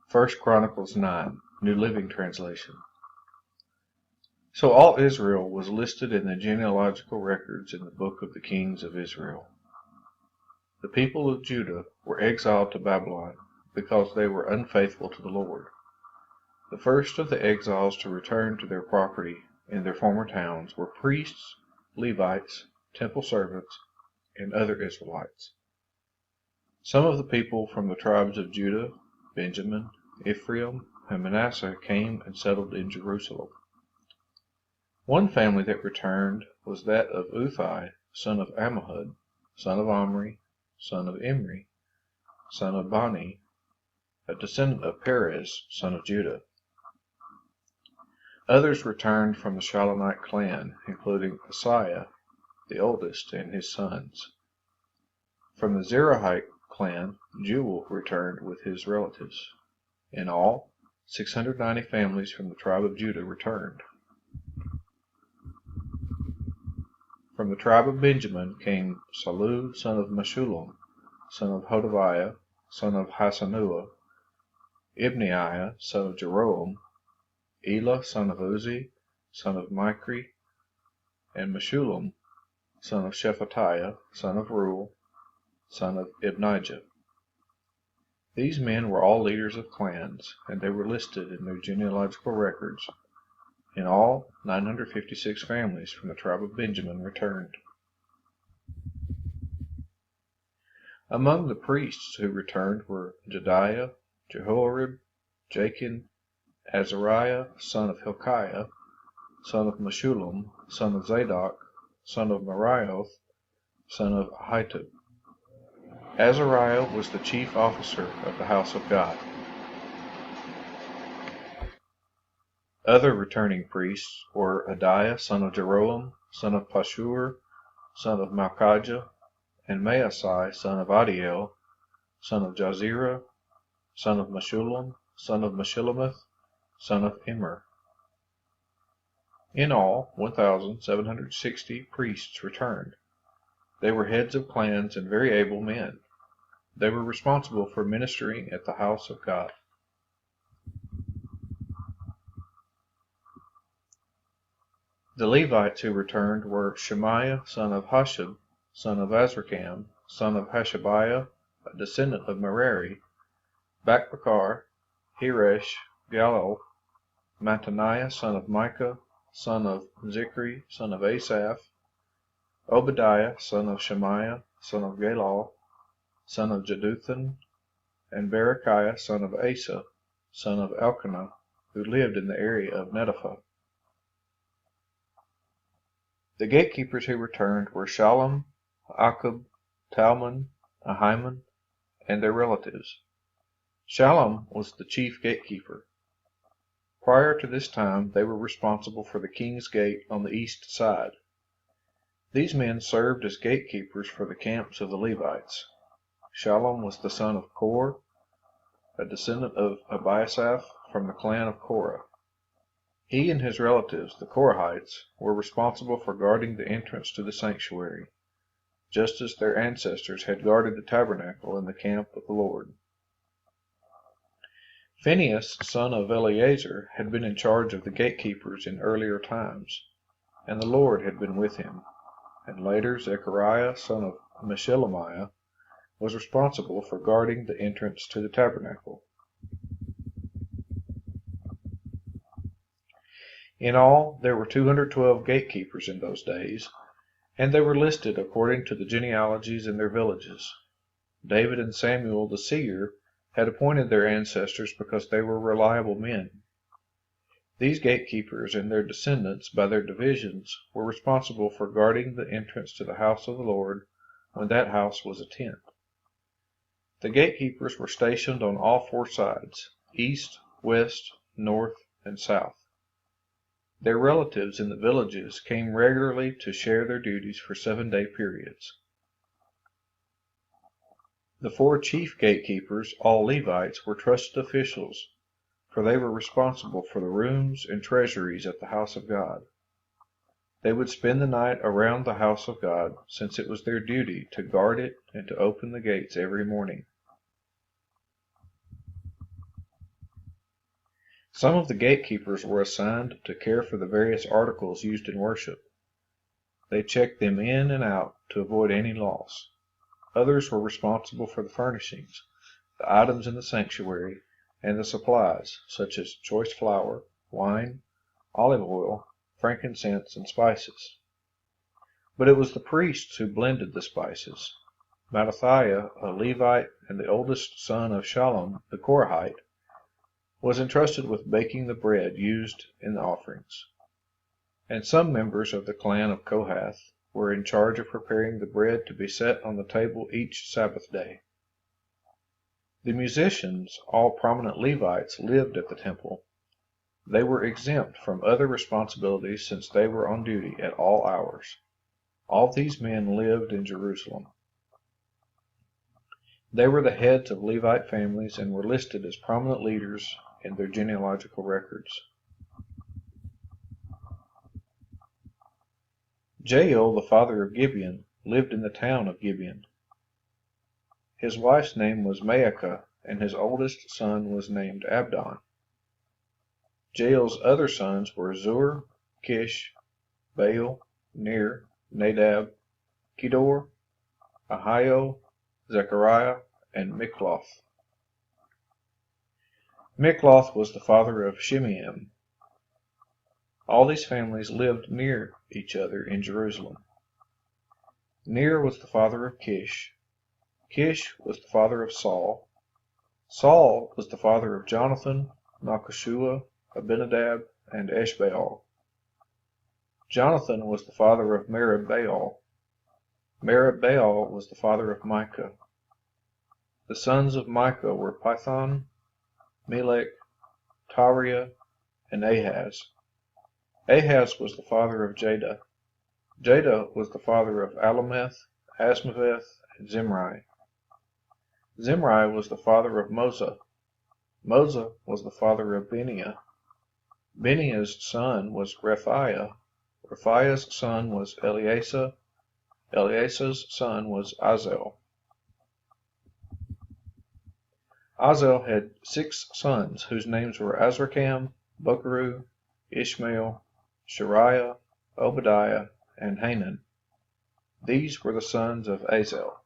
First Chronicles 9, New Living Translation. So all Israel was listed in the genealogical records in the book of the kings of Israel. The people of Judah were exiled to Babylon because they were unfaithful to the Lord. The first of the exiles to return to their property in their former towns were priests, Levites, temple servants, and other Israelites. Some of the people from the tribes of Judah, Benjamin, Ephraim, and Manasseh came and settled in Jerusalem. One family that returned was that of Uthai, son of Ammihud, son of Omri, son of Imri, son of Bani, a descendant of Perez, son of Judah. Others returned from the Shalomite clan, including Asaiah, the oldest, and his sons. From the Zerahite clan, Jewel returned with his relatives. In all, 690 families from the tribe of Judah returned. From the tribe of Benjamin came Salu, son of Meshullam, son of Hodaviah, son of Hasanua, Ibneiah, son of Jeroam, Elah, son of Uzi, son of Micri, and Meshullam, son of Shephatiah, son of Ruel, son of Ibnijah. These men were all leaders of clans, and they were listed in their genealogical records. In all, 956 families from the tribe of Benjamin returned. Among the priests who returned were Jediah, Jehoiarib, Jachin, Azariah, son of Hilkiah, son of Meshullam, son of Zadok, son of Marioth, son of Ahitub. Azariah was the chief officer of the house of God. Other returning priests were Adiah, son of Jeroam, son of Pashur, son of Malchijah, and Maasai, son of Adiel, son of Jazirah, son of Meshullam, son of Meshillemeth, son of Immer. In all, 1,760 priests returned. They were heads of clans and very able men. They were responsible for ministering at the house of God. The Levites who returned were Shemaiah, son of Hashab, son of Azrikam, son of Hashabiah, a descendant of Merari, Bakbakar, Heresh, Galal, Mattaniah, son of Micah, son of Zikri, son of Asaph, Obadiah, son of Shemaiah, son of Galal, son of Jeduthun, and Berechiah, son of Asa, son of Elkanah, who lived in the area of Netopha. The gatekeepers who returned were Shallum, Akub, Talmon, Ahiman, and their relatives. Shallum was the chief gatekeeper. Prior to this time, they were responsible for the king's gate on the east side. These men served as gatekeepers for the camps of the Levites. Shallum was the son of Kor, a descendant of Abiasaph from the clan of Korah. He and his relatives, the Korahites, were responsible for guarding the entrance to the sanctuary, just as their ancestors had guarded the tabernacle and the camp of the Lord. Phinehas, son of Eleazar, had been in charge of the gatekeepers in earlier times, and the Lord had been with him. And later Zechariah, son of Meshelemiah, was responsible for guarding the entrance to the tabernacle. In all, there were 212 gatekeepers in those days, and they were listed according to the genealogies in their villages. David and Samuel the seer had appointed their ancestors because they were reliable men. These gatekeepers and their descendants, by their divisions, were responsible for guarding the entrance to the house of the Lord when that house was a tent. The gatekeepers were stationed on all four sides, east, west, north, and south. Their relatives in the villages came regularly to share their duties for 7-day periods. The four chief gatekeepers, all Levites, were trusted officials, for they were responsible for the rooms and treasuries at the house of God. They would spend the night around the house of God, since it was their duty to guard it and to open the gates every morning. Some of the gatekeepers were assigned to care for the various articles used in worship. They checked them in and out to avoid any loss. Others were responsible for the furnishings, the items in the sanctuary, and the supplies, such as choice flour, wine, olive oil, frankincense, and spices. But it was the priests who blended the spices. Mattathiah, a Levite and the oldest son of Shallum the Korahite, was entrusted with baking the bread used in the offerings. And some members of the clan of Kohath were in charge of preparing the bread to be set on the table each Sabbath day. The musicians, all prominent Levites, lived at the temple. They were exempt from other responsibilities since they were on duty at all hours. All these men lived in Jerusalem. They were the heads of Levite families and were listed as prominent leaders in their genealogical records. Jael, the father of Gibeon, lived in the town of Gibeon. His wife's name was Maacah, and his oldest son was named Abdon. Jael's other sons were Zur, Kish, Baal, Ner, Nadab, Kedor, Ahio, Zechariah, and Mikloth. Mikloth was the father of Shimeam. All these families lived near each other in Jerusalem. Ner was the father of Kish. Kish was the father of Saul. Saul was the father of Jonathan, Malchishua, Abinadab, and Eshbaal. Jonathan was the father of Merib-Baal. Merib-Baal was the father of Micah. The sons of Micah were Pithon, Melech, Tariah, and Ahaz. Ahaz was the father of Jada. Jada was the father of Alameth, Asmaveth, and Zimri. Zimri was the father of Moza. Moza was the father of Beniah. Beniah's son was Rephaiah. Rephaiah's son was Eleasa. Eleasa's son was Azel. Azel had 6 sons, whose names were Azrikam, Bokeru, Ishmael, Shariah, Obadiah, and Hanan. These were the sons of Azel.